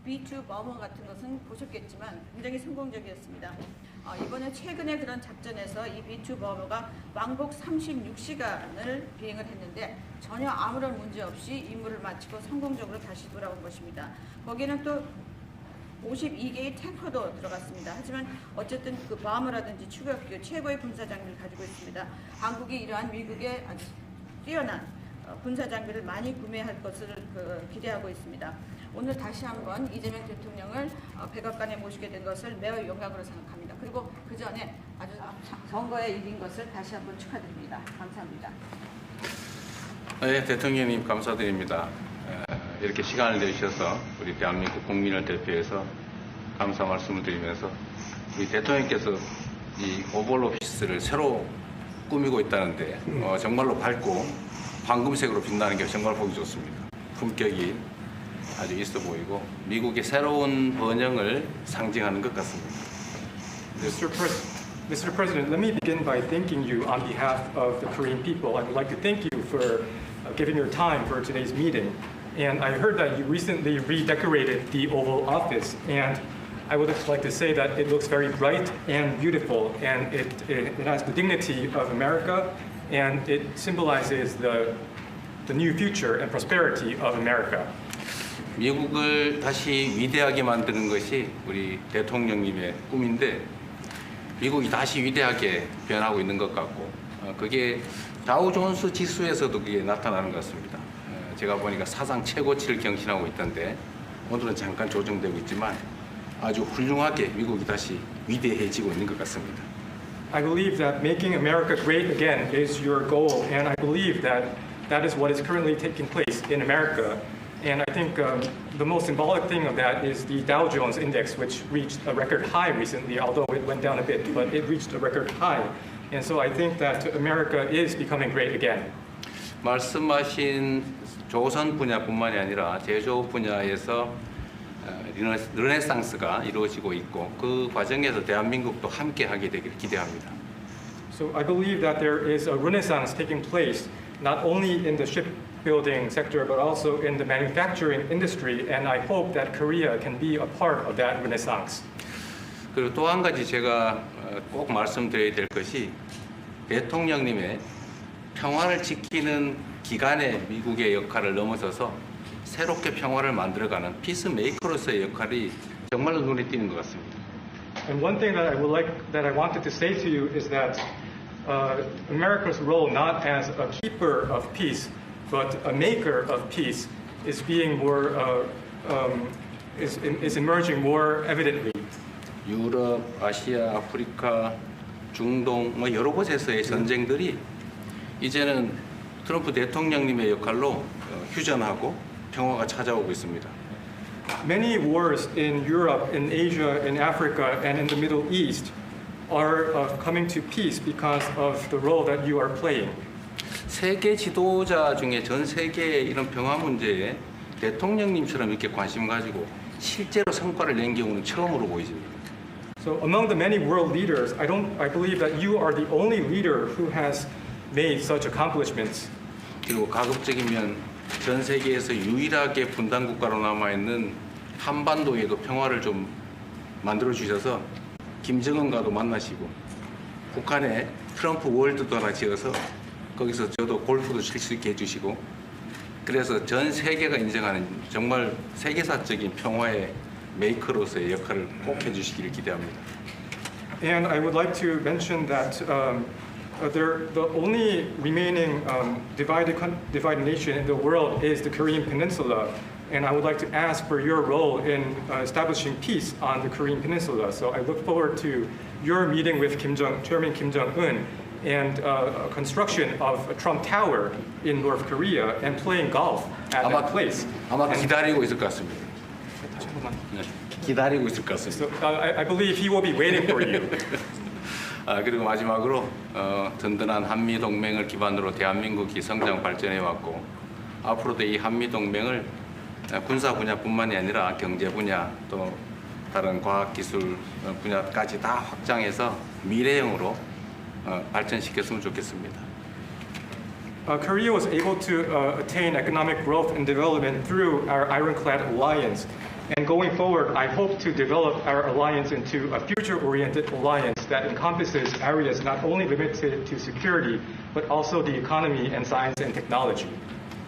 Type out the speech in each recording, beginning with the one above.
B2 머머 같은 것은 보셨겠지만 굉장히 성공적이었습니다. 이번에 최근에 그런 작전에서 이 B2 머머가 왕복 36시간을 비행을 했는데 전혀 아무런 문제 없이 임무를 마치고 성공적으로 다시 돌아온 것입니다. 거기는 또 52개의 탱커도 들어갔습니다. 하지만 어쨌든 그 머머라든지 추격기 최고의 군사 장비를 가지고 있습니다. 한국이 이러한 미국의 아주 뛰어난 군사 장비를 많이 구매할 것을 기대하고 있습니다. 오늘 다시 한번 이재명 대통령을 백악관에 모시게 된 것을 매우 영광으로 생각합니다. 그리고 그 전에 아주 선거에 이긴 것을 다시 한번 축하드립니다. 감사합니다. 네, 대통령님 감사드립니다. 이렇게 시간을 내주셔서 우리 대한민국 국민을 대표해서 감사 말씀을 드리면서 우리 대통령께서 이 오벌 오피스를 새로 꾸미고 있다는데 정말로 밝고 황금색으로 빛나는 게 정말 보기 좋습니다. 품격이 아주 있어 보이고 미국의 새로운 번영을 상징하는 것 같습니다. Mr. President, let me begin by thanking you on behalf of the Korean people. I would like to thank you for giving your time for today's meeting. And I heard that you recently redecorated the Oval Office, and I would like to say that it looks very bright and beautiful, and it has the dignity of America, and it symbolizes the new future and prosperity of America. 미국을 다시 위대하게 만드는 것이 우리 대통령님의 꿈인데 미국이 다시 위대하게 변하고 있는 것 같고 그게 다우존스 지수에서도 그게 나타나는 것 같습니다. 제가 보니까 사상 최고치를 경신하고 있던데 오늘은 잠깐 조정되고 있지만 아주 훌륭하게 미국이 다시 위대해지고 있는 것 같습니다. I believe that making America great again is your goal, and I believe that that is what is currently taking place in America. And I think the most symbolic thing of that is the Dow Jones Index, which reached a record high recently, although it went down a bit, but it reached a record high. And so I think that America is becoming great again. 말씀하신 조선 분야뿐만이 아니라 제조 분야에서 르네상스가 이루어지고 있고 그 과정에서 대한민국도 함께 하게 되기를 기대합니다. So I believe that there is a renaissance taking place not only in the shipbuilding sector but also in the manufacturing industry, and I hope that Korea can be a part of that renaissance. 그리고 또 한 가지 제가 꼭 말씀드려야 될 것이 대통령님의 평화를 지키는 기간의 미국의 역할을 넘어서서 새롭게 평화를 만들어가는 피스메이커로서의 역할이 정말로 눈에 띄는 것 같습니다. And one thing that I wanted to say to you is that America's role not as a keeper of peace, but a maker of peace, is being more is emerging more evidently. 유럽, 아시아, 아프리카, 중동 뭐 여러 곳에서의 전쟁들이 이제는 트럼프 대통령님의 역할로 휴전하고 평화가 찾아오고 있습니다. Many wars in Europe, in Asia, in Africa, and in the Middle East are coming to peace because of the role that you are playing. 세계 지도자 중에 전 세계의 이런 평화 문제에 대통령님처럼 이렇게 관심 가지고 실제로 성과를 낸 경우는 처음으로 보이십니다. So among the many world leaders, I believe that you are the only leader who has made such accomplishments. 그리고 가급적이면 전 세계에서 유일하게 분단 국가로 남아 있는 한반도에도 평화를 좀 만들어 주셔서 김정은과도 만나시고 북한에 트럼프 월드도 하나 지어서 거기서 저도 골프도 칠 수 있게 해주시고 그래서 전 세계가 인정하는 정말 세계사적인 평화의 메이커로서의 역할을 꼭 해주시기를 기대합니다. And I would like to mention that the only remaining divided nation in the world is the Korean Peninsula, and I would like to ask for your role in establishing peace on the Korean Peninsula. So I look forward to your meeting with Chairman Kim Jong-un and construction of a Trump Tower in North Korea and playing golf at that place. 아마 기다리고 있을 것 같습니다. 네, 기다리고 있을 것 같습니다. So I believe he will be waiting for you. 그리고 마지막으로 든든한 한미 동맹을 기반으로 대한민국이 성장 발전해 왔고 앞으로도 이 한미 동맹을 군사 분야뿐만이 아니라 경제 분야 또 다른 과학 기술 분야까지 다 확장해서 미래형으로 발전시켰으면 좋겠습니다. Korea was able to attain economic growth and development through our ironclad alliance. And going forward, I hope to develop our alliance into a future-oriented alliance that encompasses areas not only limited to security, but also the economy and science and technology.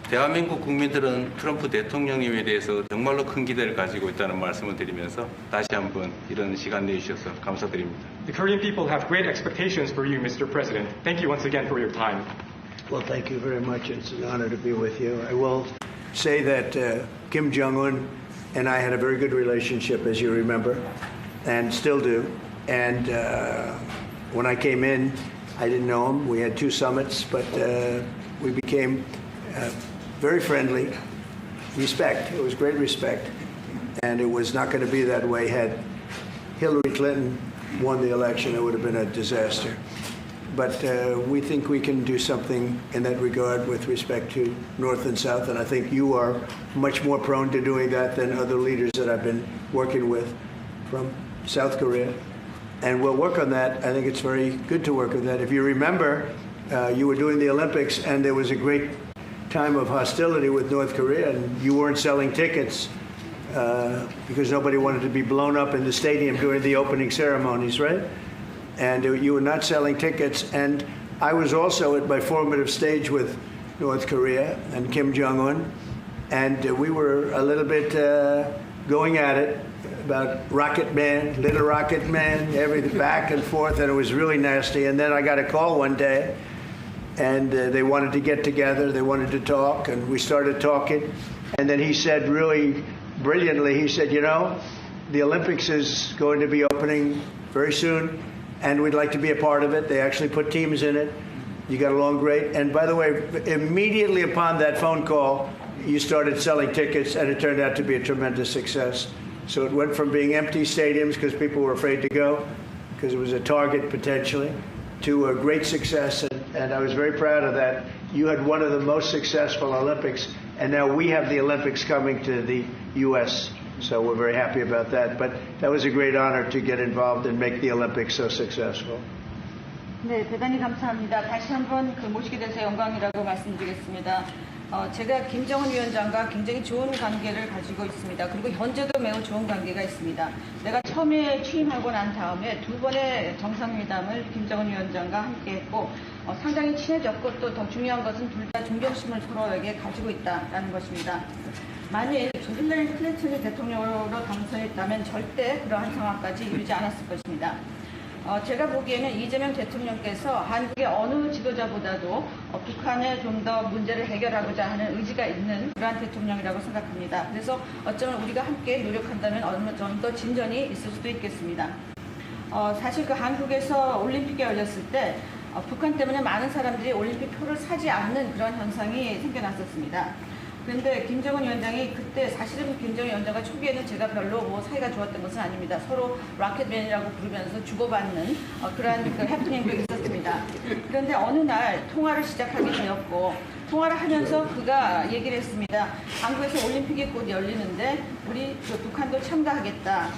대한민국 국민들은 트럼프 대통령님에 대해서 정말로 큰 기대를 가지고 있다는 말씀을 드리면서 다시 한번 이런 시간 내주셔서 감사드립니다. The Korean people have great expectations for you, Mr. President. Thank you once again for your time. Well, thank you very much. It's an honor to be with you. I will say that Kim Jong-un and I had a very good relationship, as you remember, and still do. And when I came in, I didn't know him. We had 2 summits, but we became very friendly. Respect. It was great respect. And it was not going to be that way had Hillary Clinton won the election. It would have been a disaster. But we think we can do something in that regard with respect to North and South, and I think you are much more prone to doing that than other leaders that I've been working with from South Korea. And we'll work on that. I think it's very good to work on that. If you remember, you were doing the Olympics, and there was a great time of hostility with North Korea, and you weren't selling tickets because nobody wanted to be blown up in the stadium during the opening ceremonies, right? And you were not selling tickets. And I was also at my formative stage with North Korea and Kim Jong-un, and we were a little bit going at it about Rocket Man, Little Rocket Man, everything back and forth, and it was really nasty. And then I got a call one day, and they wanted to get together, they wanted to talk, and we started talking. And then he said really brilliantly, he said, you know, the Olympics is going to be opening very soon, and we'd like to be a part of it. They actually put teams in it. You got along great. And by the way, immediately upon that phone call, you started selling tickets, and it turned out to be a tremendous success. So it went from being empty stadiums because people were afraid to go, because it was a target potentially, to a great success. And I was very proud of that. You had one of the most successful Olympics, and now we have the Olympics coming to the U.S., so we're very happy about that. But that was a great honor to get involved and make the Olympics so successful. 네, 대단히 감사합니다. 다시 한번 모시게 돼서 영광이라고 말씀드리겠습니다. 제가 김정은 위원장과 굉장히 좋은 관계를 가지고 있습니다. 그리고 현재도 매우 좋은 관계가 있습니다. 내가 처음에 취임하고 난 다음에 2번의 정상회담을 김정은 위원장과 함께 했고 상당히 친해졌고 또 더 중요한 것은 둘 다 존경심을 서로에게 가지고 있다는 것입니다. 만일 힐러리 클린턴이 대통령으로 당선했다면 절대 그러한 상황까지 이루지 않았을 것입니다. 제가 보기에는 이재명 대통령께서 한국의 어느 지도자보다도 북한에 좀 더 문제를 해결하고자 하는 의지가 있는 그러한 대통령이라고 생각합니다. 그래서 어쩌면 우리가 함께 노력한다면 어느 정도 진전이 있을 수도 있겠습니다. 사실 그 한국에서 올림픽이 열렸을 때 북한 때문에 많은 사람들이 올림픽 표를 사지 않는 그런 현상이 생겨났었습니다. 그런데 김정은 위원장이 그때 사실은 김정은 위원장과 초기에는 제가 별로 사이가 좋았던 것은 아닙니다. 서로 로켓맨이라고 부르면서 주고받는 그러한 그 해프닝도 있었습니다. 그런데 어느 날 통화를 시작하게 되었고 통화를 하면서 그가 얘기를 했습니다. 한국에서 올림픽이 곧 열리는데 우리 북한도 참가하겠다.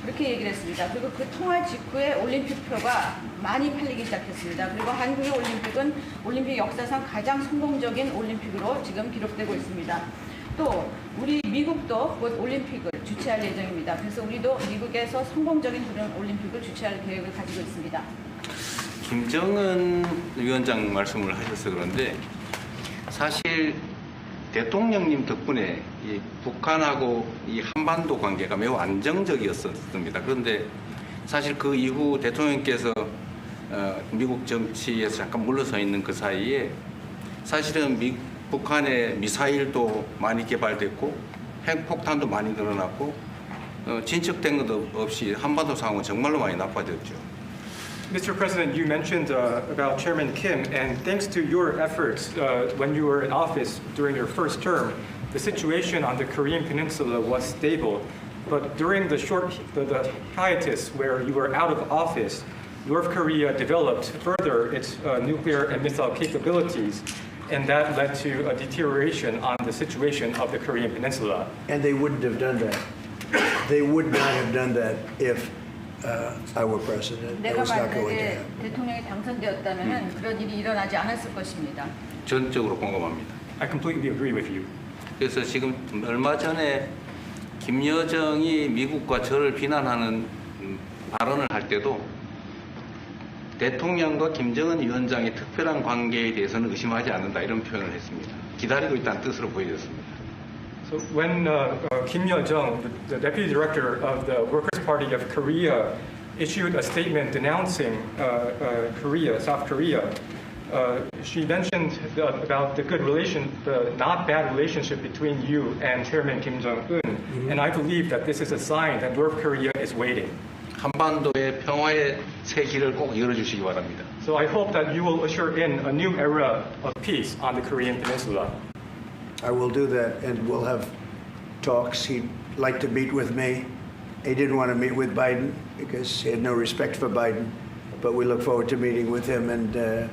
그렇게 얘기를 했습니다. 그리고 그 통화 직후에 올림픽표가 많이 팔리기 시작했습니다. 그리고 한국의 올림픽은 올림픽 역사상 가장 성공적인 올림픽으로 지금 기록되고 있습니다. 또 우리 미국도 곧 올림픽을 주최할 예정입니다. 그래서 우리도 미국에서 성공적인 그런 올림픽을 주최할 계획을 가지고 있습니다. 김정은 위원장 말씀을 하셔서 그런데 사실 대통령님 덕분에 이 북한하고 이 한반도 관계가 매우 안정적이었습니다. 그런데 사실 그 이후 대통령께서 미국 정치에서 잠깐 물러서 있는 그 사이에 사실은 북한의 미사일도 많이 개발됐고 핵폭탄도 많이 늘어났고 진척된 것도 없이 한반도 상황은 정말로 많이 나빠졌죠. Mr. President, you mentioned about Chairman Kim, and thanks to your efforts when you were in office during your first term, the situation on the Korean Peninsula was stable. But during the hiatus where you were out of office, North Korea developed further its nuclear and missile capabilities, and that led to a deterioration on the situation of the Korean Peninsula. And they wouldn't have done that. They would not have done that if I were president. That 내가 was not going to 만약에 happen. 대통령이 당선되었다면 그런 일이 일어나지 않았을 것입니다. 전적으로 공감합니다. I completely agree with you. 그래서 지금 얼마 전에 김여정이 미국과 저를 비난하는 발언을 할 때도 대통령과 김정은 위원장의 특별한 관계에 대해서는 의심하지 않는다 이런 표현을 했습니다. 기다리고 있다는 뜻으로 보여졌습니다. So when Kim Yo-jong, the deputy director of the Workers' Party of Korea, issued a statement denouncing Korea, South Korea, she mentioned about the not bad relationship between you and Chairman Kim Jong-un, and I believe that this is a sign that North Korea is waiting. 한반도의 평화의 새 길을 꼭 열어주시기 바랍니다. So I hope that you will usher in a new era of peace on the Korean Peninsula. I will do that, and we'll have talks. He'd like to meet with me. He didn't want to meet with Biden because he had no respect for Biden, but we look forward to meeting with him, and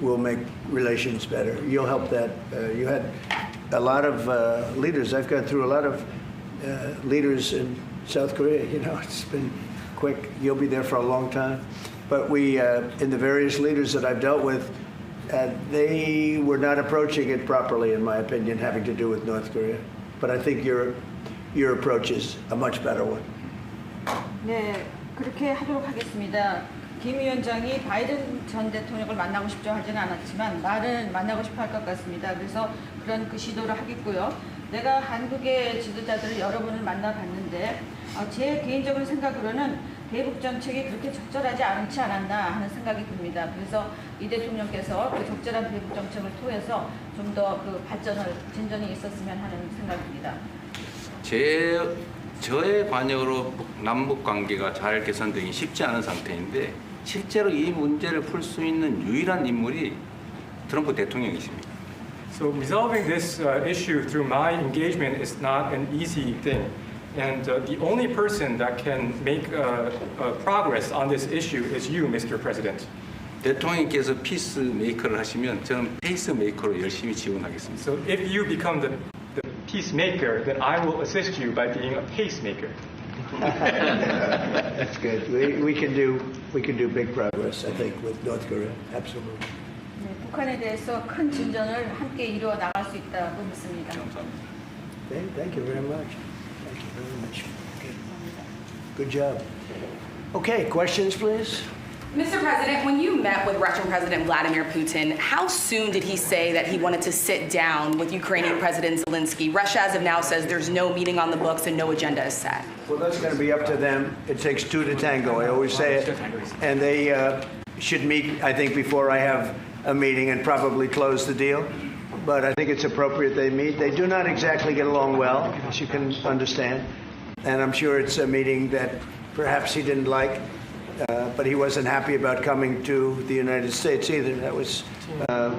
we'll make relations better. You'll help that. You had a lot of leaders. I've gone through a lot of leaders in South Korea. You know, it's been quick. You'll be there for a long time. But we, in the various leaders that I've dealt with, they were not approaching it properly, in my opinion, having to do with North Korea. But I think your approach is a much better one. 네, 그렇게 하도록 하겠습니다. 김 위원장이 바이든 전 대통령을 만나고 싶죠 하지는 않았지만 말은 만나고 싶어 할 것 같습니다. 그래서 그런 그 시도를 하겠고요. 내가 한국의 지도자들을 여러 분을 만나봤는데 제 개인적인 생각으로는 대북 정책이 그렇게 적절하지 않지 않았나 하는 생각이 듭니다. 그래서 이 대통령께서 그 적절한 대북 정책을 통해서 좀 더 그 진전이 있었으면 하는 생각입니다. 저의 관여로 남북 관계가 잘 개선되기 쉽지 않은 상태인데 실제로 이 문제를 풀 수 있는 유일한 인물이 트럼프 대통령이십니다. So resolving this issue through my engagement is not an easy thing. And the only person that can make progress on this issue is you, Mr. President. 대통령께서 피스메이커를 하시면 저는 페이스메이커로 열심히 지원하겠습니다. So if you become the peacemaker, then I will assist you by being a pacemaker. That's good. We can do big progress, I think, with North Korea. Absolutely. 네, 북한에 대해서 큰 진전을 함께 이루어 나갈 수 있다고 믿습니다. 감사합니다. Okay, thank you very much. Thank you very much. Good job. Okay, questions, please? Mr. President, when you met with Russian President Vladimir Putin, how soon did he say that he wanted to sit down with Ukrainian President Zelensky? Russia, as of now, says there's no meeting on the books and no agenda is set. Well, that's going to be up to them. It takes two to tango. I always say it. And they should meet, I think, before I have a meeting and probably close the deal. But I think it's appropriate they meet. They do not exactly get along well, as you can understand. And I'm sure it's a meeting that perhaps he didn't like. But he wasn't happy about coming to the United States either. That was a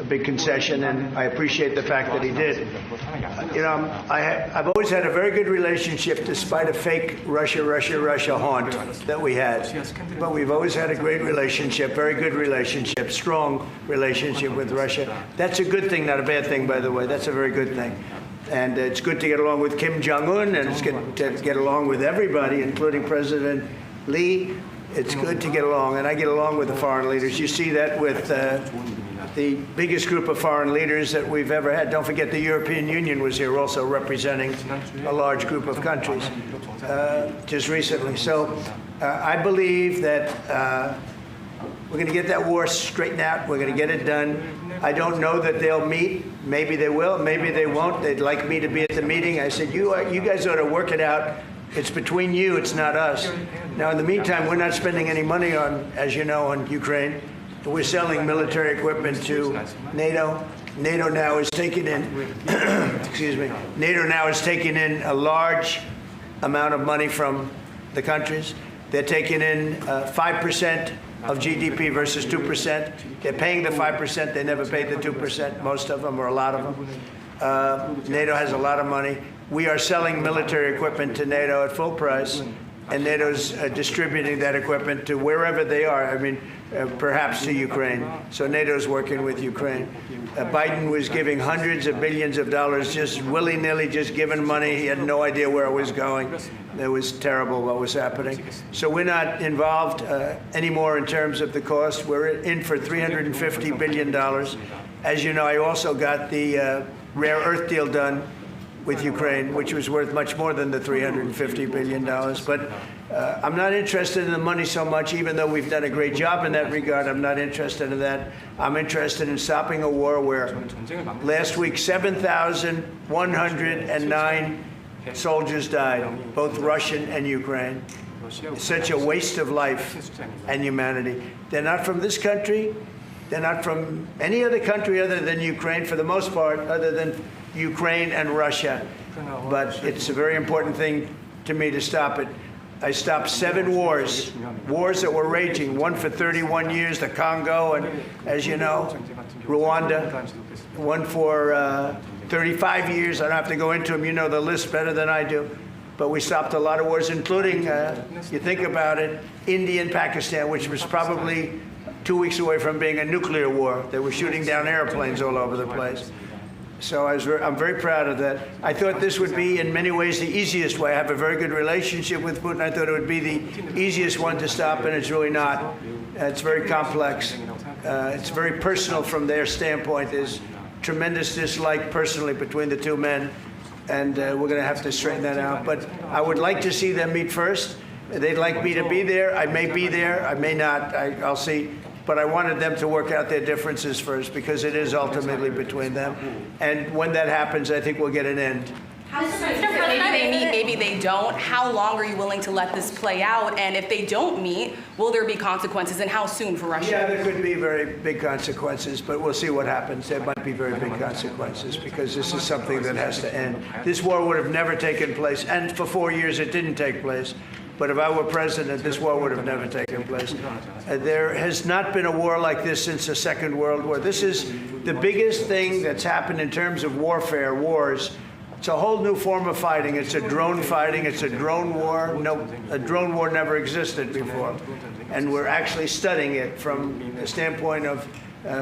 big concession, and I appreciate the fact that he did. You know, I've always had a very good relationship, despite a fake Russia haunt that we had. But we've always had a great relationship, very good relationship, strong relationship with Russia. That's a good thing, not a bad thing, by the way. That's a very good thing. And it's good to get along with Kim Jong-un, and it's good to get along with everybody, including President Lee. It's good to get along, and I get along with the foreign leaders. You see that with the biggest group of foreign leaders that we've ever had. Don't forget the European Union was here also representing a large group of countries just recently. So I believe that we're going to get that war straightened out. We're going to get it done. I don't know that they'll meet. Maybe they will. Maybe they won't. They'd like me to be at the meeting. I said, you guys ought to work it out. It's between you, it's not us. Now, in the meantime, we're not spending any money on, as you know, on Ukraine. We're selling military equipment to NATO. NATO now is taking in, excuse me, NATO now is taking in a large amount of money from the countries. They're taking in 5% of GDP versus 2%. They're paying the 5%. They never paid the 2%, most of them, or a lot of them. NATO has a lot of money. We are selling military equipment to NATO at full price, and NATO's distributing that equipment to wherever they are. I mean, perhaps to Ukraine. So NATO's working with Ukraine. Biden was giving hundreds of billions of dollars, just willy-nilly, just giving money. He had no idea where it was going. It was terrible what was happening. So we're not involved anymore in terms of the cost. We're in for $350 billion. As you know, I also got the rare earth deal done with Ukraine, which was worth much more than the $350 billion. But I'm not interested in the money so much, even though we've done a great job in that regard. I'm not interested in that. I'm interested in stopping a war where last week 7,109 soldiers died, both Russian and Ukraine. It's such a waste of life and humanity. They're not from this country. They're not from any other country other than Ukraine, for the most part, other than Ukraine and Russia. But it's a very important thing to me to stop it. I stopped 7 wars that were raging, one for 31 years, the Congo, and as you know, Rwanda, one for 35 years. I don't have to go into them. You know the list better than I do. But we stopped a lot of wars, including, you think about it, India and Pakistan, which was probably 2 weeks away from being a nuclear war. They were shooting down airplanes all over the place. So I'm very proud of that. I thought this would be, in many ways, the easiest way. I have a very good relationship with Putin. I thought it would be the easiest one to stop, and it's really not. It's very complex. It's very personal from their standpoint. There's tremendous dislike personally between the two men, and we're going to have to straighten that out. But I would like to see them meet first. They'd like me to be there. I may be there. I may not. I'll see. But I wanted them to work out their differences first, because it is ultimately between them. And when that happens, I think we'll get an end. Maybe they meet, maybe they don't. How long are you willing to let this play out? And if they don't meet, will there be consequences, and how soon for Russia? Yeah, there could be very big consequences, but we'll see what happens. There might be very big consequences, because this is something that has to end. This war would have never taken place, and for 4 years it didn't take place. But if I were president, this war would have never taken place. There has not been a war like this since the Second World War. This is the biggest thing that's happened in terms of warfare, wars. It's a whole new form of fighting. It's a drone fighting. It's a drone war. No, a drone war never existed before. And we're actually studying it from the standpoint of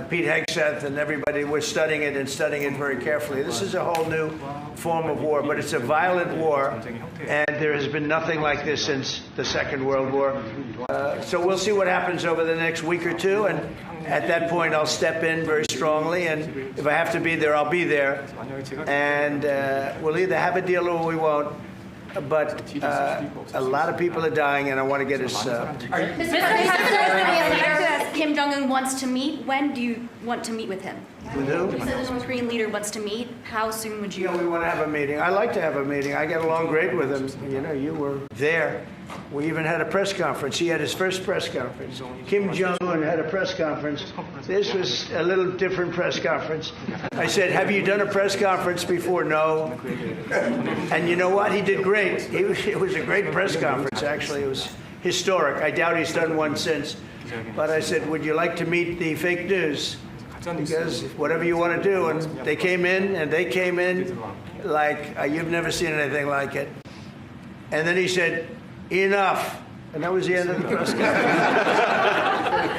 Pete Hegseth and everybody. We're studying it and studying it very carefully. This is a whole new form of war, but it's a violent war, and there has been nothing like this since the Second World War. So we'll see what happens over the next week or two, and at that point I'll step in very strongly, and if I have to be there, I'll be there, and we'll either have a deal or we won't. But a lot of people are dying, and I want to get us... Mr. President, Kim Jong-un wants to meet. When do you want to meet with him? With who? You said the North Korean leader wants to meet. How soon would you? You know, we want to have a meeting. I like to have a meeting. I get along great with him. You know, you were there. We even had a press conference. He had his first press conference. Kim Jong-un had a press conference. This was a little different press conference. I said, have you done a press conference before? No. And you know what? He did great. It was a great press conference, actually. It was historic. I doubt he's done one since. But I said, would you like to meet the fake news? Because whatever you want to do. And they came in like you've never seen anything like it. And then he said, enough. And that was the end of the press conference.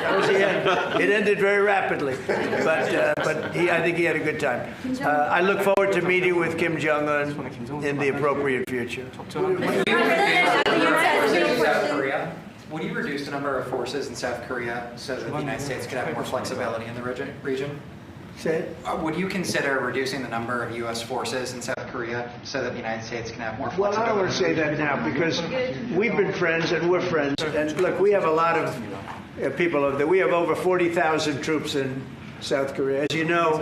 That was the end. It ended very rapidly. But I think he had a good time. I look forward to meeting with Kim Jong-un in the appropriate future. Would you reduce the number of forces in South Korea so that the United States could have more flexibility in the region? Say it. Would you consider reducing the number of U.S. forces in South Korea so that the United States can have more flexibility? Well, I don't want to say that now, because we've been friends and we're friends. And look, we have a lot of people over there. We have over 40,000 troops in South Korea. As you know,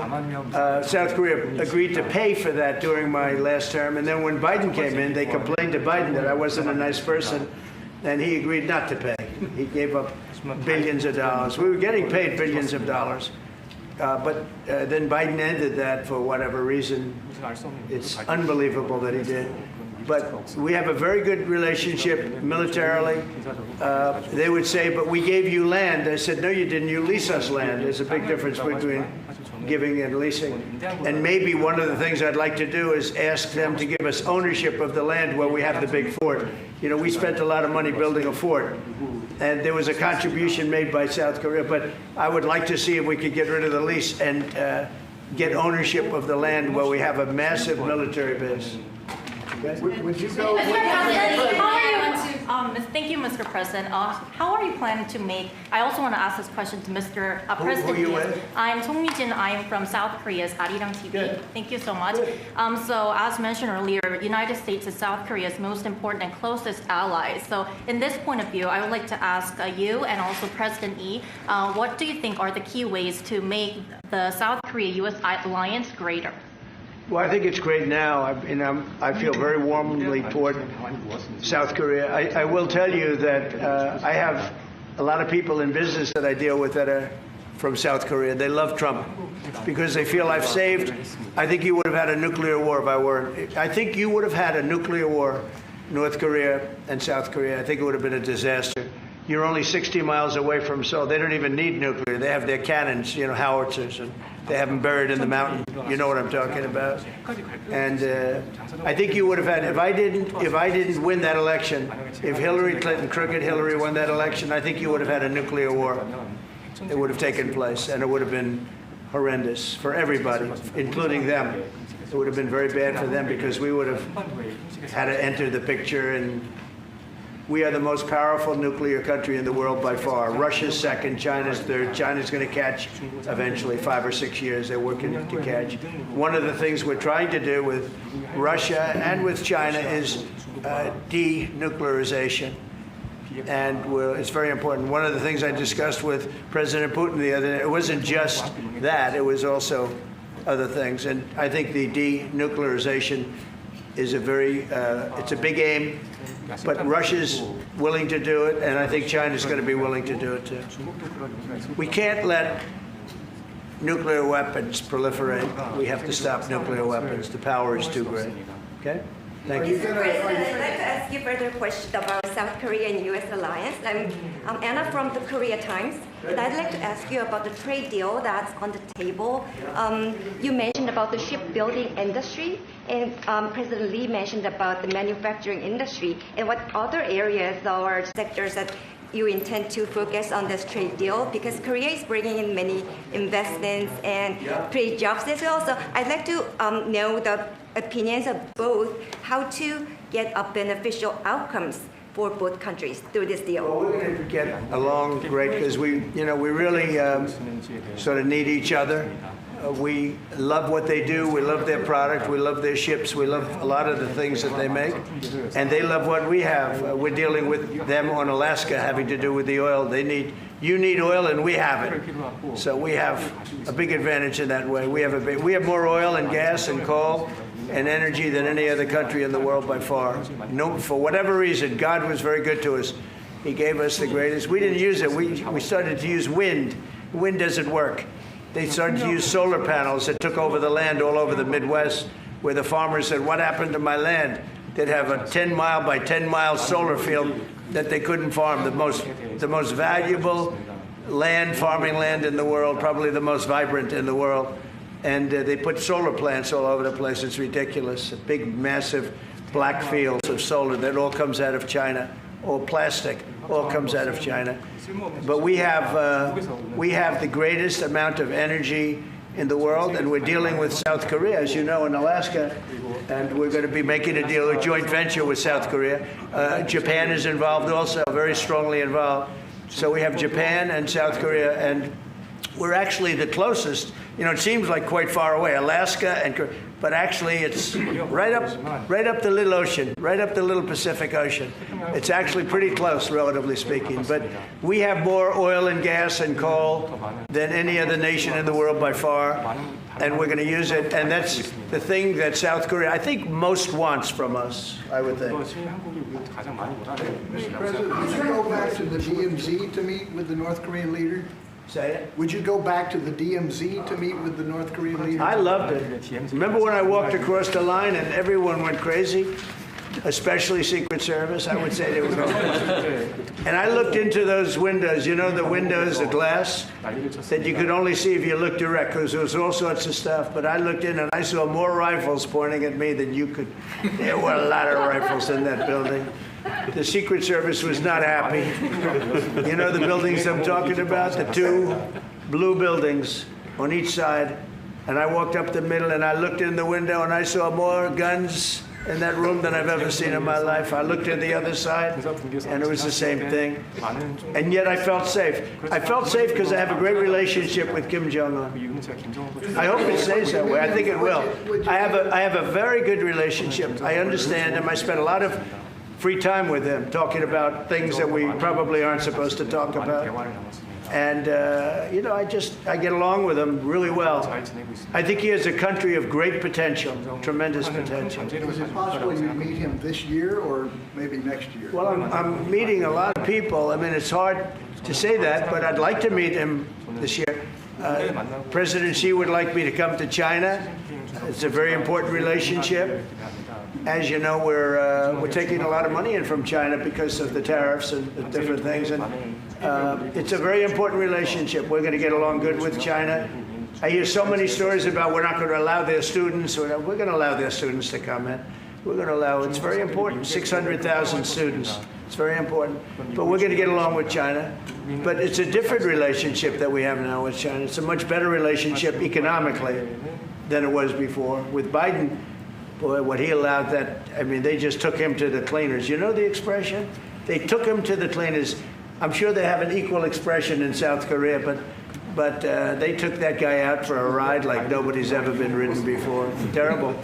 South Korea agreed to pay for that during my last term. And then when Biden came in, they complained to Biden that I wasn't a nice person. And he agreed not to pay. He gave up billions of dollars. We were getting paid billions of dollars. But then Biden ended that for whatever reason. It's unbelievable that he did. But we have a very good relationship militarily. They would say, but we gave you land. I said, no, you didn't. You lease us land. There's a big difference between giving and leasing. And maybe one of the things I'd like to do is ask them to give us ownership of the land where we have the big fort. You know, we spent a lot of money building a fort. And there was a contribution made by South Korea, but I would like to see if we could get rid of the lease and get ownership of the land where we have a massive military base. Okay? Would you go? How are you Thank you, Mr. President. How are you planning to make? I also want to ask this question to Mr. President. Who are you with? I'm Song Mi-jin. I'm from South Korea's Arirang TV. Good. Thank you so much. So, as mentioned earlier, United States is South Korea's most important and closest ally. So, in this point of view, I would like to ask you and also President Lee, what do you think are the key ways to make the South Korea-U.S. alliance greater? Well, I think it's great now. I feel very warmly toward South Korea. I will tell you that I have a lot of people in business that I deal with that are from South Korea. They love Trump because they feel I've saved. I think you would have had a nuclear war if I weren't. I think you would have had a nuclear war, North Korea and South Korea. I think it would have been a disaster. You're only 60 miles away from Seoul. They don't even need nuclear. They have their cannons, howitzers, and they have them buried in the mountain. You know what I'm talking about. And I think you would have had, if I didn't win that election, if Hillary Clinton, crooked Hillary, won that election, I think you would have had a nuclear war. It would have taken place, and it would have been horrendous for everybody, including them. It would have been very bad for them because we would have had to enter the picture, and we are the most powerful nuclear country in the world by far. Russia's second, China's third. China's going to catch eventually, 5 or 6 years. They're working to catch. One of the things we're trying to do with Russia and with China is denuclearization. And it's very important. One of the things I discussed with President Putin the other day, it wasn't just that, it was also other things. And I think the denuclearization is it's a big aim. But Russia's willing to do it, and I think China's going to be willing to do it too. We can't let nuclear weapons proliferate. We have to stop nuclear weapons. The power is too great. Okay? Thank you. Mr. President, I'd like to ask you further question about South Korea and U.S. alliance. I'm Anna from the Korea Times, and I'd like to ask you about the trade deal that's on the table. You mentioned about the shipbuilding industry, and President Lee mentioned about the manufacturing industry. And what other areas or sectors that you intend to focus on this trade deal? Because Korea is bringing in many investments and create jobs as well. So I'd like to know the opinions of both, how to get a beneficial outcomes for both countries through this deal. Well, we're going to get along great because we really sort of need each other. We love what they do. We love their product. We love their ships. We love a lot of the things that they make. And they love what we have. We're dealing with them on Alaska having to do with the oil. You need oil and we have it. So we have a big advantage in that way. We have more oil and gas and coal and energy than any other country in the world by far. No, for whatever reason, God was very good to us. He gave us the greatest. We didn't use it. We started to use wind. Wind doesn't work. They started to use solar panels that took over the land all over the Midwest, where the farmers said, what happened to my land? They'd have a 10-mile by 10-mile solar field that they couldn't farm, the most valuable farming land in the world, probably the most vibrant in the world. And they put solar plants all over the place. It's ridiculous. Big, massive black fields of solar that all comes out of China, or plastic, all comes out of China. But we have the greatest amount of energy in the world, and we're dealing with South Korea, as you know, in Alaska, and we're going to be making a deal, a joint venture with South Korea. Japan is involved also, very strongly involved. So we have Japan and South Korea, and we're actually the closest. It seems like quite far away, Alaska, but actually it's right up the little ocean, right up the little Pacific Ocean. It's actually pretty close, relatively speaking. But we have more oil and gas and coal than any other nation in the world by far, and we're going to use it. And that's the thing that South Korea, I think, most wants from us, I would think. Mr. President, would you go back to the DMZ to meet with the North Korean leader? Say it. Would you go back to the DMZ to meet with the North Korean leader? I loved it. Remember when I walked across the line and everyone went crazy? Especially Secret Service, I would say they were going crazy. And I looked into those windows, the windows, the glass, that you could only see if you looked direct, because there was all sorts of stuff. But I looked in and I saw more rifles pointing at me than you could. There were a lot of rifles in that building. The Secret Service was not happy. You know the buildings I'm talking about? The two blue buildings on each side. And I walked up the middle and I looked in the window and I saw more guns in that room than I've ever seen in my life. I looked at the other side, and it was the same thing. And yet I felt safe. I felt safe because I have a great relationship with Kim Jong-un. I hope it stays that way. I think it will. I have a very good relationship. I understand him. I spent a lot of free time with him talking about things that we probably aren't supposed to talk about. And, I get along with him really well. I think he has a country of great potential, tremendous potential. Is it possible you meet him this year or maybe next year? Well, I'm meeting a lot of people. I mean, it's hard to say that, but I'd like to meet him this year. President Xi would like me to come to China. It's a very important relationship. As you know, we're taking a lot of money in from China because of the tariffs and the different things. And it's a very important relationship. We're going to get along good with China. I hear so many stories about we're not going to allow their students. We're going to allow their students to come in. We're going to allow, it's very important, 600,000 students. It's very important. But we're going to get along with China. But it's a different relationship that we have now with China. It's a much better relationship economically than it was before. With Biden, boy, what he allowed they just took him to the cleaners. You know the expression? They took him to the cleaners. I'm sure they have an equal expression in South Korea, but they took that guy out for a ride like nobody's ever been ridden before. Terrible.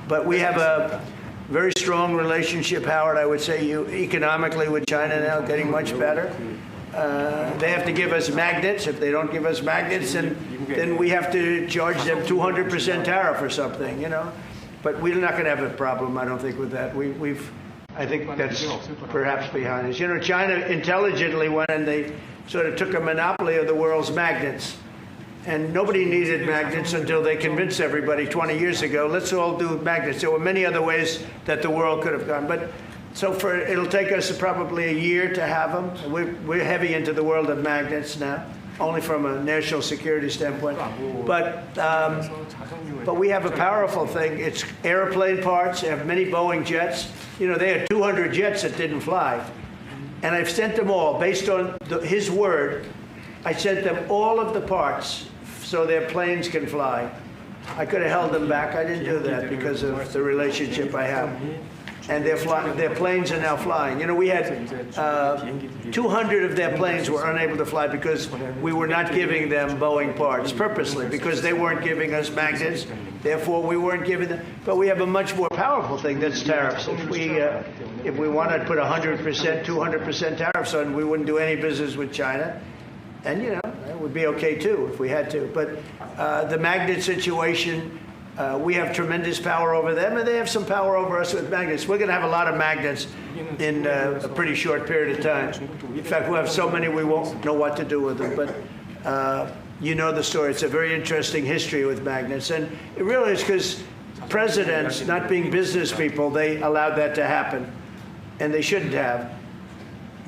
But we have a very strong relationship, Howard, I would say, economically with China now, getting much better. They have to give us magnets. If they don't give us magnets, then we have to charge them 200% tariff or something, But we're not going to have a problem, I don't think, with that. I think that's perhaps behind us. China intelligently went and they sort of took a monopoly of the world's magnets. And nobody needed magnets until they convinced everybody 20 years ago, let's all do magnets. There were many other ways that the world could have gone. But it'll take us probably a year to have them. We're heavy into the world of magnets now, only from a national security standpoint. But we have a powerful thing. It's airplane parts. They have many Boeing jets. They had 200 jets that didn't fly. And I've sent them all, based on his word, I sent them all of the parts so their planes can fly. I could have held them back. I didn't do that because of the relationship I have. And their planes are now flying. We had 200 of their planes were unable to fly because we were not giving them Boeing parts purposely, because they weren't giving us magnets. Therefore, we weren't giving them. But we have a much more powerful thing, that's tariffs. If we wanted to put 100%, 200% tariffs on, we wouldn't do any business with China. And, it would be okay, too, if we had to. But the magnet situation, we have tremendous power over them, and they have some power over us with magnets. We're going to have a lot of magnets in a pretty short period of time. In fact, we'll have so many we won't know what to do with them. But you know the story. It's a very interesting history with magnets. And it really is because presidents, not being business people, they allowed that to happen. And they shouldn't have.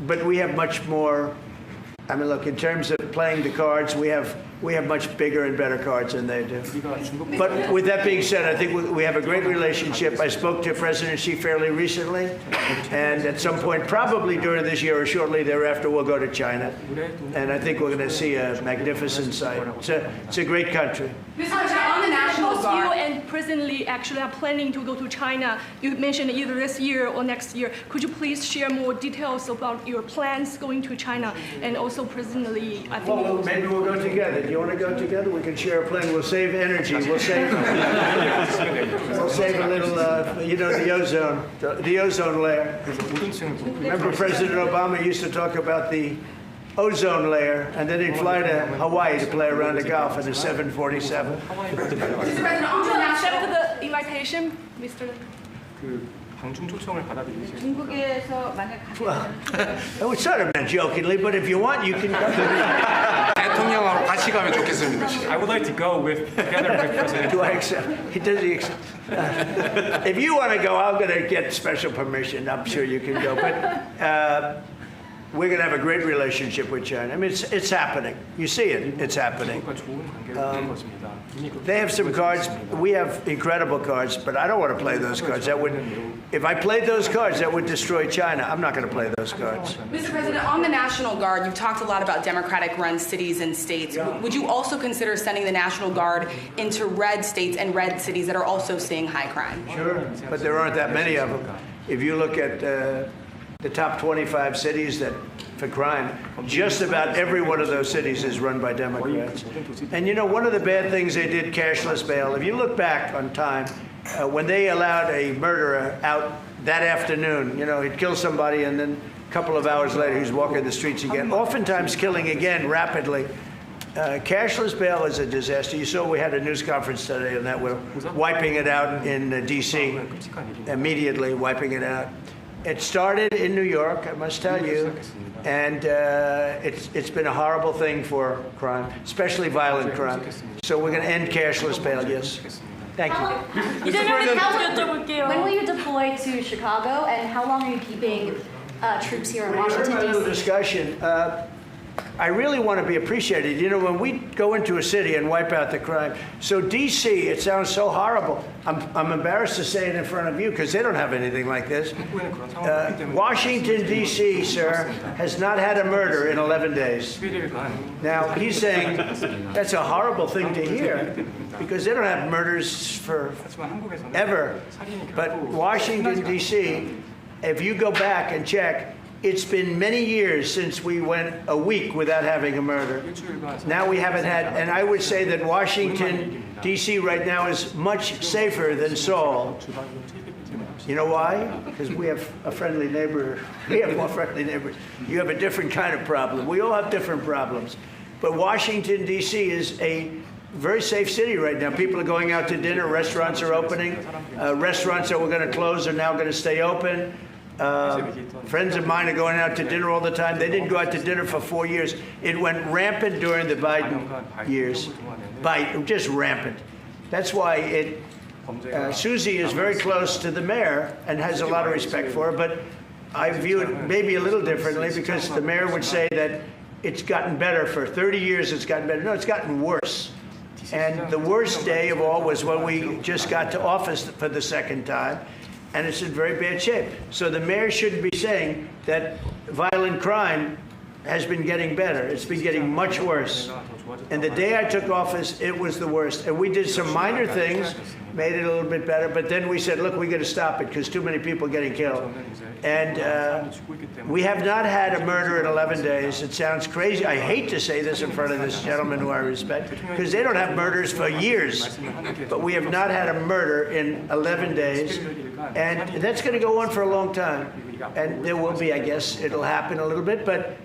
But we have much more. Look, in terms of playing the cards, we have much bigger and better cards than they do. But with that being said, I think we have a great relationship. I spoke to President Xi fairly recently, and at some point, probably during this year or shortly thereafter, we'll go to China. And I think we're going to see a magnificent sight. It's a great country. On the National You Guard. and President Lee actually are planning to go to China. You mentioned either this year or next year. Could you please share more details about your plans going to China? And also President Lee, I think. Well, maybe we'll go together. Do you want to go together? We can share a plane. We'll save energy. We'll save a little, the ozone layer. Remember President Obama used to talk about the ozone layer, and then he'd fly to Hawaii to play around the Gulf in a 747. Mr. President, on the Accept national. the invitation, Mr. 중국에서 만약 Well, I was sort of meant jokingly, but if you want, you can go. 대통령하고 같이 가면 좋겠습니다. I would like to go together with President. Do I accept? Does he accept? If you want to go, I'm going to get special permission. I'm sure you can go. But we're going to have a great relationship with China. I mean, it's happening. You see it. It's happening. They have some cards. We have incredible cards, but I don't want to play those cards. That would, if I played those cards, that would destroy China. I'm not going to play those cards. Mr. President, on the National Guard, you've talked a lot about Democratic-run cities and states. Would you also consider sending the National Guard into red states and red cities that are also seeing high crime? Sure, but there aren't that many of them. If you look at the top 25 cities that for crime, just about every one of those cities is run by Democrats. And you know, one of the bad things they did, cashless bail, if you look back on time, when they allowed a murderer out that afternoon, you know, he'd kill somebody and then a couple of hours later he's walking the streets again, oftentimes killing again rapidly. Cashless bail is a disaster. You saw we had a news conference today on that. We're wiping it out in D.C., immediately wiping it out. It started in New York, I must tell you, and it's been a horrible thing for crime, especially violent crime. So we're going to end cashless bail, yes. Thank you. When will you deploy to Chicago, and how long are you keeping troops here in Washington, A little D.C.? discussion. I really want to be appreciated. You know, when we go into a city and wipe out the crime, so D.C., it sounds so horrible. I'm embarrassed to say it in front of you because they don't have anything like this. Washington, D.C., sir, has not had a murder in 11 days. Now, he's saying that's a horrible thing to hear because they don't have murders for ever. But Washington, D.C., if you go back and check, it's been many years since we went a week without having a murder. Now we haven't had, and I would say that Washington, D.C. right now is much safer than Seoul. You know why? Because we have a friendly neighbor. We have more friendly neighbors. You have a different kind of problem. We all have different problems. But Washington, D.C. is a very safe city right now. People are going out to dinner. Restaurants are opening. Restaurants that were going to close are now going to stay open. Friends of mine are going out to dinner all the time. They didn't go out to dinner for 4 years. It went rampant during the Biden years. Just rampant. That's why Susie is very close to the mayor and has a lot of respect for her, but I view it maybe a little differently because the mayor would say that it's gotten better. For 30 years it's gotten better. No, it's gotten worse. And the worst day of all was when we just got to office for the second time. And it's in very bad shape. So the mayor shouldn't be saying that violent crime has been getting better. It's been getting much worse. And the day I took office, it was the worst. And we did some minor things, made it a little bit better, but then we said, look, we got to stop it because too many people are getting killed. And we have not had a murder in 11 days. It sounds crazy. I hate to say this in front of this gentleman who I respect, because they don't have murders for years. But we have not had a murder in 11 days. And that's going to go on for a long time. And there will be, I guess, it'll happen a little bit, but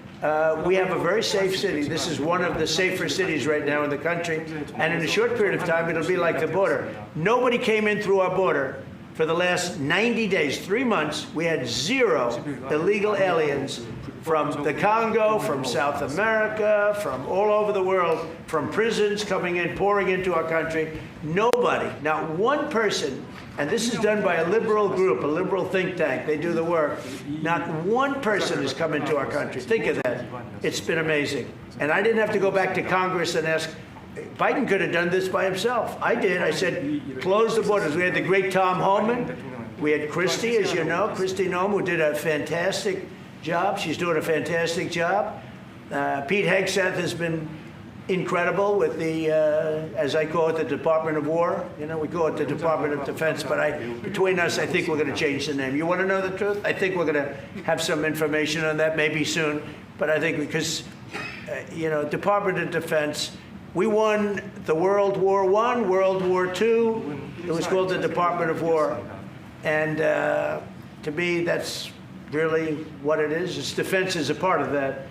we have a very safe city. This is one of the safer cities right now in the country. And in a short period of time, it'll be like the border. Nobody came in through our border for the last 90 days, 3 months. We had 0 illegal aliens from the Congo, from South America, from all over the world, from prisons coming in, pouring into our country. Nobody, not one person, and this is done by a liberal group, a liberal think tank. They do the work. Not one person has come into our country. Think of that. It's been amazing. And I didn't have to go back to Congress and ask. Biden could have done this by himself. I did. I said, close the borders. We had the great Tom Homan. We had Christie, as you know, Christie Noem, who did a fantastic job. She's doing a fantastic job. Pete Hegseth has been incredible with the, as I call it, the Department of War. You know, we call it the Department of Defense, but between us, I think we're going to change the name. You want to know the truth? I think we're going to have some information on that maybe soon, but I think because, you know, Department of Defense, we won the World War I, World War II. It was called the Department of War. And to me, that's really what it is. Its defense is a part of that.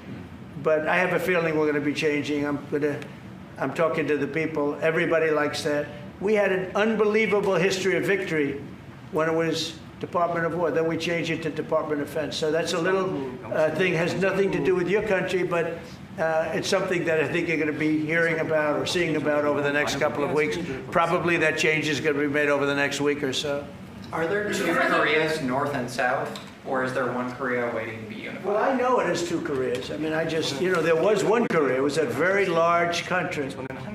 But I have a feeling we're going to be changing. I'm talking to the people. Everybody likes that. We had an unbelievable history of victory when it was Department of War. Then we changed it to Department of Defense. So that's a little thing, has nothing to do with your country, but it's something that I think you're going to be hearing about or seeing about over the next couple of weeks. Probably that change is going to be made over the next week or so. Are there two Koreas, North and South? Or is there one Korea waiting to be unified? Well, I know it is two Koreas. I mean, I just, there was one Korea. It was a very large country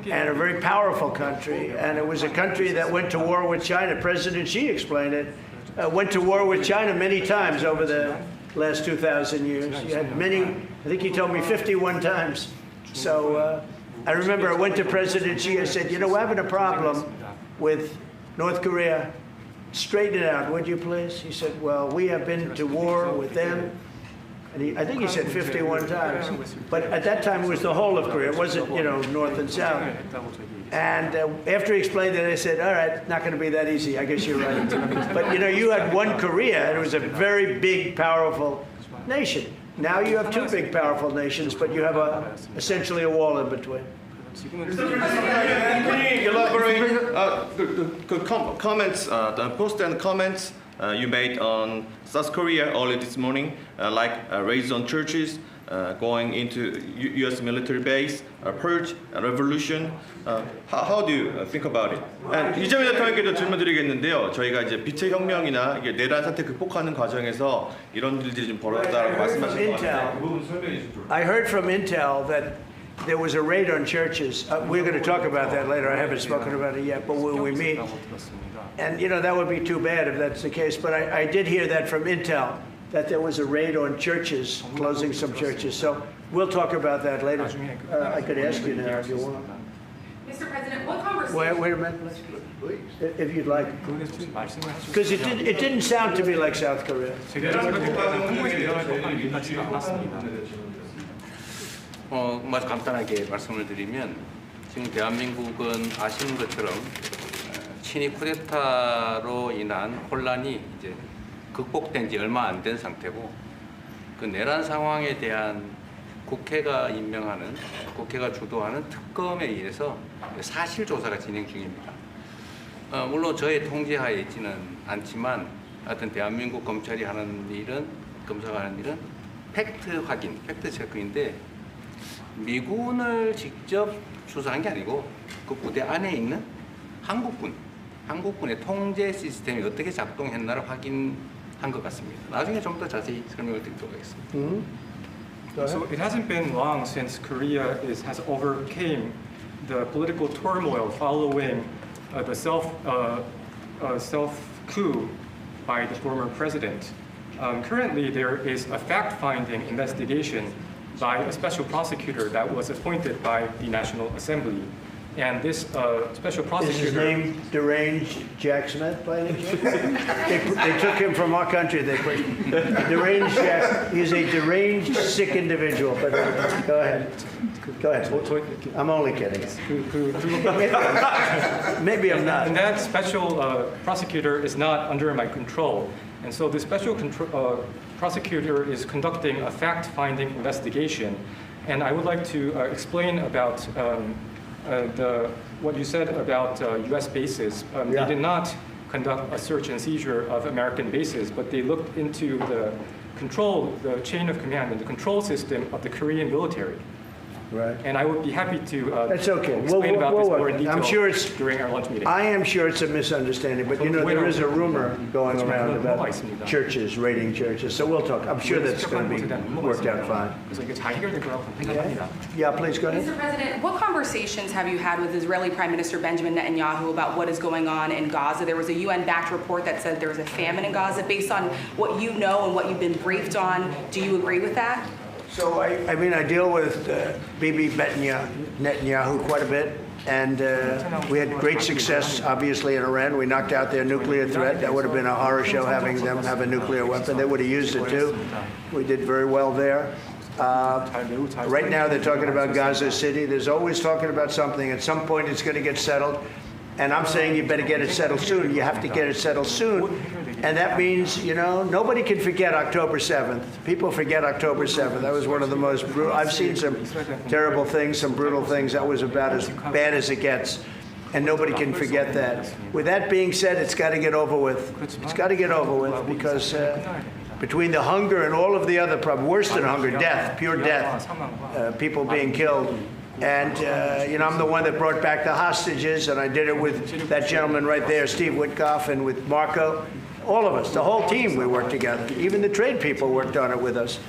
and a very powerful country. And it was a country that went to war with China. President Xi explained it. Went to war with China many times over the last 2,000 years. You had many, I think he told me 51 times. So I remember I went to President Xi. I said, we're having a problem with North Korea. Straighten it out, would you please? He said, well, we have been to war with them. And I think he said 51 times. But at that time, it was the whole of Korea. It wasn't, north and south. And after he explained it, I said, all right, not going to be that easy. I guess you're right. But, you had one Korea, and it was a very big, powerful nation. Now you have two big, powerful nations, but you have essentially a wall in between. Can you elaborate the comments, the post and comments you made on South Korea early this morning, like raids on churches, going into U.S. military base, purge, revolution. How do you think about it? 이재명 대통령께도 질문드리겠는데요. 저희가 이제 빛의 혁명이나 이게 내란 사태 극복하는 과정에서 이런 일들이 좀 벌어졌다고 말씀하신 것 같은데. I heard from Intel that there was a raid on churches. We're going to talk about that later. I haven't spoken about it yet, but when we meet. And, that would be too bad if that's the case. But I did hear that from Intel, that there was a raid on churches, closing some churches. So we'll talk about that later. I could ask you now if you want. Mr. President, what conversation? Wait a minute, if you'd like. Because it didn't sound to me like South Korea. 간단하게 말씀을 드리면 지금 대한민국은 아시는 것처럼 친위 쿠데타로 인한 혼란이 이제 극복된 지 얼마 안 된 상태고 그 내란 상황에 대한 국회가 임명하는 국회가 주도하는 특검에 의해서 사실 조사가 진행 중입니다. 물론 저의 통제하에 있지는 않지만 하여튼 대한민국 검찰이 하는 일은 검사가 하는 일은 팩트 확인, 팩트 체크인데 미군을 직접 수사한 게 아니고 그 부대 안에 있는 한국군의 통제 시스템이 어떻게 작동했나를 확인한 것 같습니다. 나중에 좀 더 자세히 설명을 드리도록 하겠습니다. So it hasn't been long since Korea has overcame the political turmoil following the self-coup by the former president. Currently, there is a fact-finding investigation by a special prosecutor that was appointed by the National Assembly. And this special prosecutor... Is his name Deranged Jack Smith, by any chance? they took him from our country. Deranged Jack, he's a deranged, sick individual. But go ahead. Go ahead. I'm only kidding. Maybe I'm not. And that special prosecutor is not under my control. And so the special prosecutor is conducting a fact-finding investigation. And I would like to explain about what you said about U.S. bases. They did not conduct a search and seizure of American bases, but they looked into the chain of command and the control system of the Korean military. Right. And I would be happy to That's okay. explain about this more in detail I'm sure during our lunch meeting. I am sure it's a misunderstanding, but there is a rumor going around about churches, raiding churches. So we'll talk. I'm sure that's going to be worked out fine. Yeah, please go ahead. Mr. President, what conversations have you had with Israeli Prime Minister Benjamin Netanyahu about what is going on in Gaza? There was a UN-backed report that said there was a famine in Gaza. Based on what you know and what you've been briefed on, do you agree with that? So, I deal with Bibi Netanyahu quite a bit, and we had great success, obviously, in Iran. We knocked out their nuclear threat. That would have been a horror show having them have a nuclear weapon. They would have used it, too. We did very well there. Right now, they're talking about Gaza City. There's always talking about something. At some point, it's going to get settled. And I'm saying you better get it settled soon. You have to get it settled soon. And that means, nobody can forget October 7th. People forget October 7th. That was one of the most brutal. I've seen some terrible things, some brutal things. That was about as bad as it gets. And nobody can forget that. With that being said, it's got to get over with. It's got to get over with because between the hunger and all of the other problems, worse than hunger, death, pure death, people being killed. And, I'm the one that brought back the hostages, and I did it with that gentleman right there, Steve Witkoff, and with Marco. All of us, the whole team, we worked together. Even the trade people worked on it with us.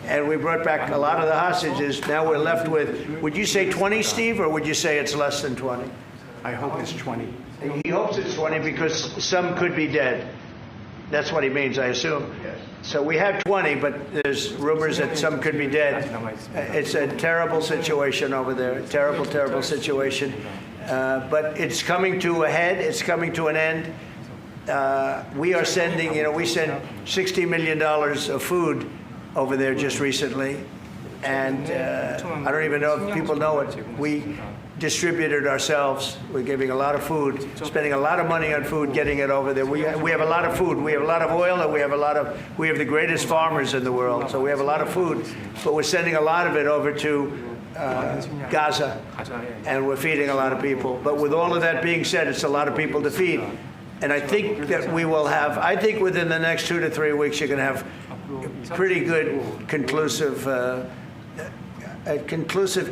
And we brought back a lot of the hostages. Now we're left with, would you say 20, Steve, or would you say it's less than 20? I hope it's 20. He hopes it's 20 because some could be dead. That's what he means, I assume. So we have 20, but there's rumors that some could be dead. It's a terrible situation over there, terrible, terrible situation. But it's coming to a head, it's coming to an end. We are sending, we sent $60 million of food over there just recently. And I don't even know if people know it. We distributed ourselves. We're giving a lot of food, spending a lot of money on food, getting it over there. We have a lot of food. We have a lot of oil, and we have the greatest farmers in the world. So we have a lot of food, but we're sending a lot of it over to Gaza, and we're feeding a lot of people. But with all of that being said, it's a lot of people to feed. And I think that we will have, I think within the next 2 to 3 weeks, you're going to have pretty good conclusive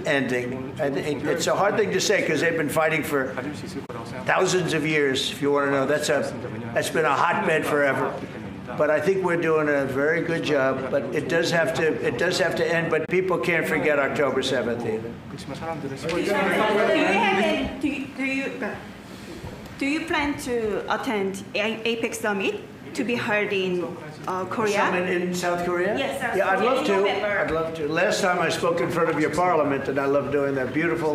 ending. And it's a hard thing to say because they've been fighting for thousands of years. If you want to know, that's been a hotbed forever. But I think we're doing a very good job. But it does have to end. But people can't forget October 7th either. Do you plan to attend APEC summit to be held in Korea? Summit in South Korea? Yes, South Yeah, I'd Korea love in to. November. I'd love to. Last time I spoke in front of your parliament, and I love doing that. Beautiful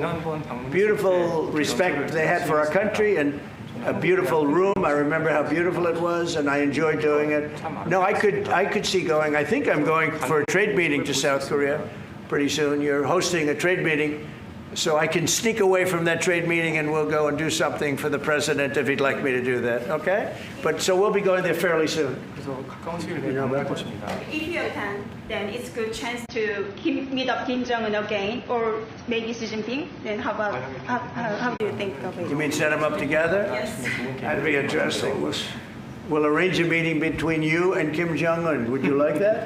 respect they had for our country, and a beautiful room. I remember how beautiful it was, and I enjoyed doing it. No, I could see going. I think I'm going for a trade meeting to South Korea pretty soon. You're hosting a trade meeting. So I can sneak away from that trade meeting and we'll go and do something for the president if he'd like me to do that, okay? But so we'll be going there fairly soon. You know about that? If you attend, then it's a good chance to meet up Kim Jong-un again or maybe Xi Jinping. Then how do you think of it? You mean set them up together? Yes. That'd be interesting. We'll arrange a meeting between you and Kim Jong-un. Would you like that?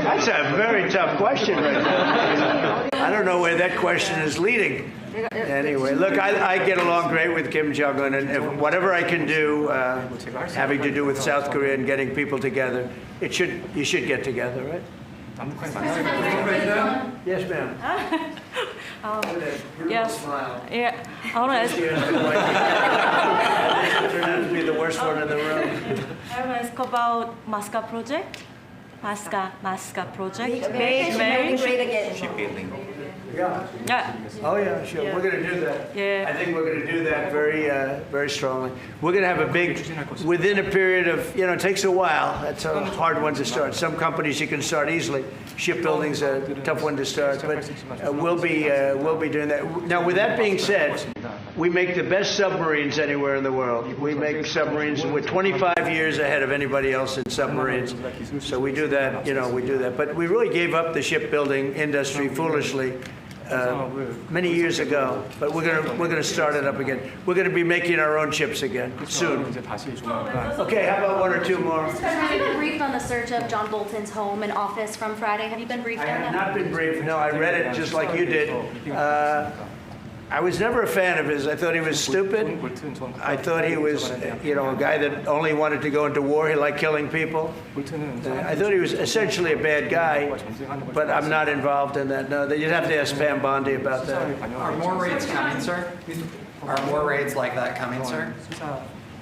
That's a very tough question right now. I don't know where that question is leading. Anyway, look, I get along great with Kim Jong-un, and if whatever I can do having to do with South Korea and getting people together, you should get together, right? Yes, ma'am. Yes. Smile. Yeah. I want to ask. Turned out to be the worst one in the room. I want to ask about Masca project. Masca project. Marriage rate again. Shipbuilding. Yeah. Oh yeah, sure. Yeah. We're going to do that. Yeah. I think we're going to do that very strongly. We're going to have a big, within a period of, it takes a while. That's a hard one to start. Some companies you can start easily. Shipbuilding's a tough one to start, but we'll be doing that. Now, with that being said, we make the best submarines anywhere in the world. We make submarines, and we're 25 years ahead of anybody else in submarines. So we do that, we do that. But we really gave up the shipbuilding industry foolishly many years ago, but we're gonna start it up again. We're gonna be making our own ships again soon. Okay, how about one or two more? Have you been briefed on the search of John Bolton's home and office from Friday? Have you been briefed I on have that? not been briefed. No, I read it just like you did. I was never a fan of his. I thought he was stupid. I thought he was, a guy that only wanted to go into war. He liked killing people. I thought he was essentially a bad guy, but I'm not involved in that. No, you'd have to ask Pam Bondi about that. Are more raids coming, sir? Are more raids like that coming, sir?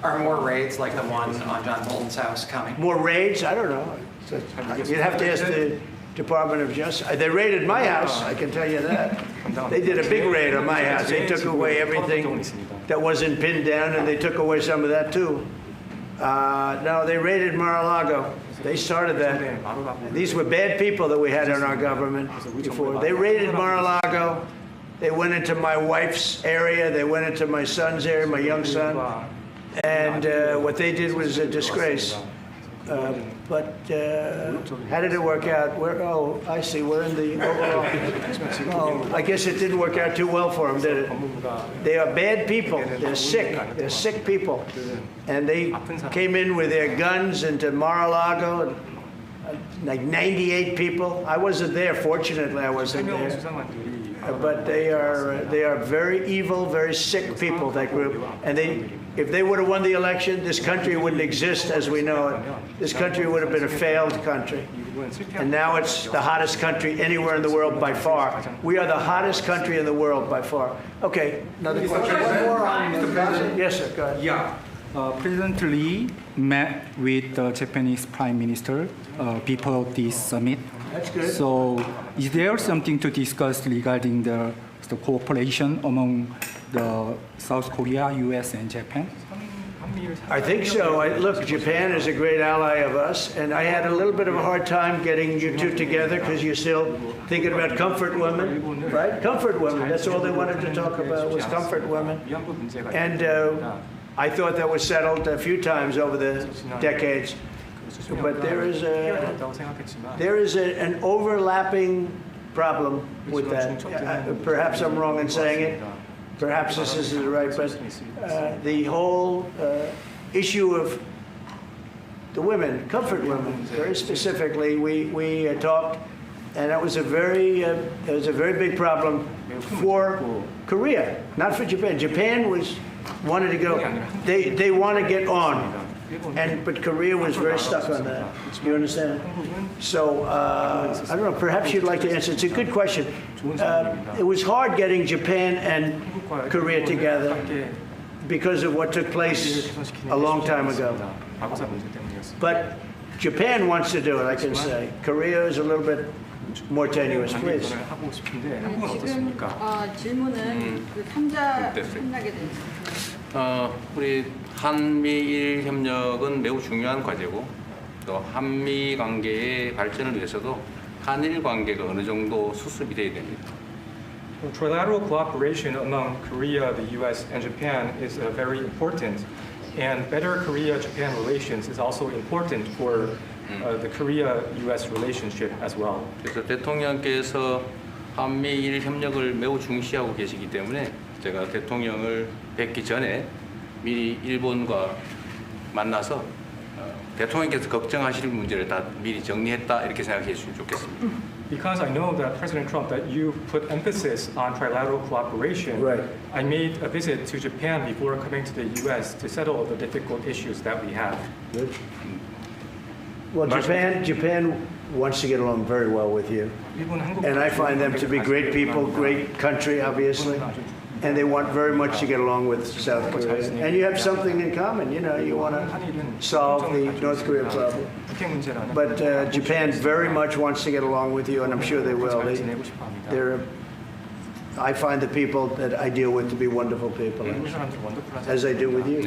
Are more raids like the one on John Bolton's house coming? More raids? I don't know. You'd have to ask the Department of Justice. They raided my house, I can tell you that. They did a big raid on my house. They took away everything that wasn't pinned down, and they took away some of that too. No, they raided Mar-a-Lago. They started that. These were bad people that we had in our government before. They raided Mar-a-Lago. They went into my wife's area. They went into my son's area, my young son. And what they did was a disgrace. But how did it work out? I see. We're in the overall. I guess it didn't work out too well for them, did it? They are bad people. They're sick. They're sick people. And they came in with their guns into Mar-a-Lago. like 98 people. I wasn't there. Fortunately, I wasn't there. But they are very evil, very sick people, that group. And if they would have won the election, this country wouldn't exist as we know it. This country would have been a failed country. And now it's the hottest country anywhere in the world by far. We are the hottest country in the world by far. Okay, another question. One more on Gaza. Yes, sir, go ahead. Yeah. President Lee met with the Japanese Prime Minister before this summit. That's good. So, is there something to discuss regarding the cooperation among the South Korea, U.S., and Japan? I think so. Look, Japan is a great ally of us, and I had a little bit of a hard time getting you two together because you're still thinking about comfort women, right? Comfort women. That's all they wanted to talk about was comfort women. And I thought that was settled a few times over the decades. But there is an overlapping problem with that. Perhaps I'm wrong in saying it. Perhaps this isn't right, but the whole issue of the women, comfort women, very specifically, we talked, and that was a very big problem for Korea, not for Japan. Japan wanted to go. They want to get on. But Korea was very stuck on that. You understand? So I don't know. Perhaps you'd like to answer. It's a good question. It was hard getting Japan and Korea together because of what took place a long time ago. But Japan wants to do it, I can say. Korea is a little bit more tenuous, please. 지금 질문은 그 3자 협력에 대해서. 우리 한미일 협력은 매우 중요한 과제고 또 한미 관계의 발전을 위해서도 한일 관계가 어느 정도 수습이 돼야 됩니다. Trilateral cooperation among Korea, the U.S., and Japan is very important, and better Korea-Japan relations is also important for the Korea-U.S. relationship as well. 그래서 대통령께서 한미일 협력을 매우 중시하고 계시기 때문에 제가 대통령을 뵙기 전에 미리 일본과 만나서 대통령께서 걱정하실 문제를 다 미리 정리했다 이렇게 생각해 주시면 좋겠습니다. Because I know that President Trump, that you put emphasis on trilateral cooperation, right. I made a visit to Japan before coming to the U.S. to settle the difficult issues that we have. Good. Well, Japan wants to get along very well with you, and I find them to be great people, great country, obviously. And they want very much to get along with South Korea. And you have something in common, you want to solve the North Korea problem. But Japan very much wants to get along with you, and I'm sure they will. I find the people that I deal with to be wonderful people, as I do with you.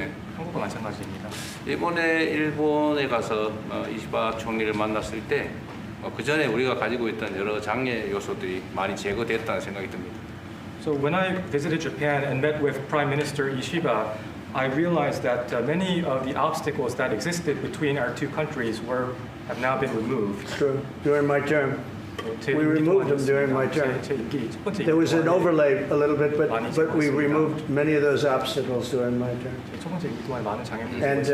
이번에 일본에 가서 이시바 총리를 만났을 때 그 전에 우리가 가지고 있던 여러 장애 요소들이 많이 제거됐다는 생각이 듭니다. So when I visited Japan and met with Prime Minister Ishiba, I realized that many of the obstacles that existed between our two countries have now been removed. True. During my term, we removed them during my term. There was an overlay a little bit, but we removed many of those obstacles during my term. And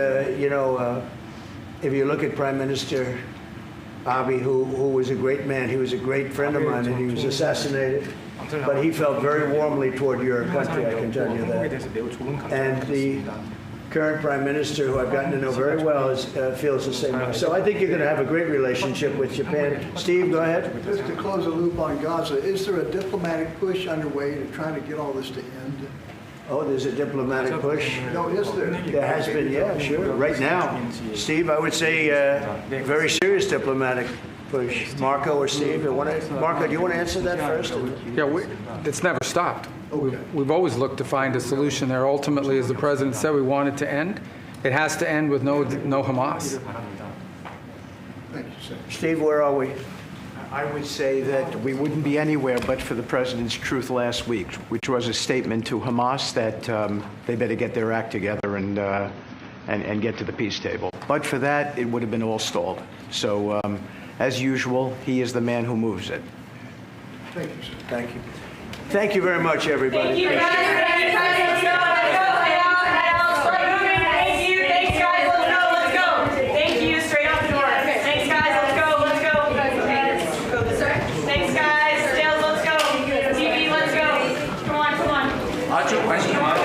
if you look at Prime Minister Abe, who was a great man, he was a great friend of mine, and he was assassinated. But he felt very warmly toward your country, I can tell you that. And the current Prime Minister, who I've gotten to know very well, feels the same way. So I think you're going to have a great relationship with Japan. Steve, go ahead. Just to close the loop on Gaza, is there a diplomatic push underway to try to get all this to end? Oh, there's a diplomatic push? No, is there? There has been, yeah, sure. Right now, Steve, I would say very serious diplomatic push. Marco or Steve? Marco, do you want to answer that first? Yeah, it's never stopped. We've always looked to find a solution there. Ultimately, as the president said, we want it to end. It has to end with no Hamas. Thank you, sir. Steve, where are we? I would say that we wouldn't be anywhere but for the president's truth last week, which was a statement to Hamas that they better get their act together and get to the peace table. But for that, it would have been all stalled. So, as usual, he is the man who moves it. Thank you, sir. Thank you. Thank you very much, everybody. Thank you, guys. Let's go. Thank you. Thanks, guys. Let's go. Thank you. Straight out the door. Thanks, guys. Let's go. Question one.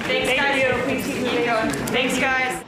Thanks, guys. Thanks, guys.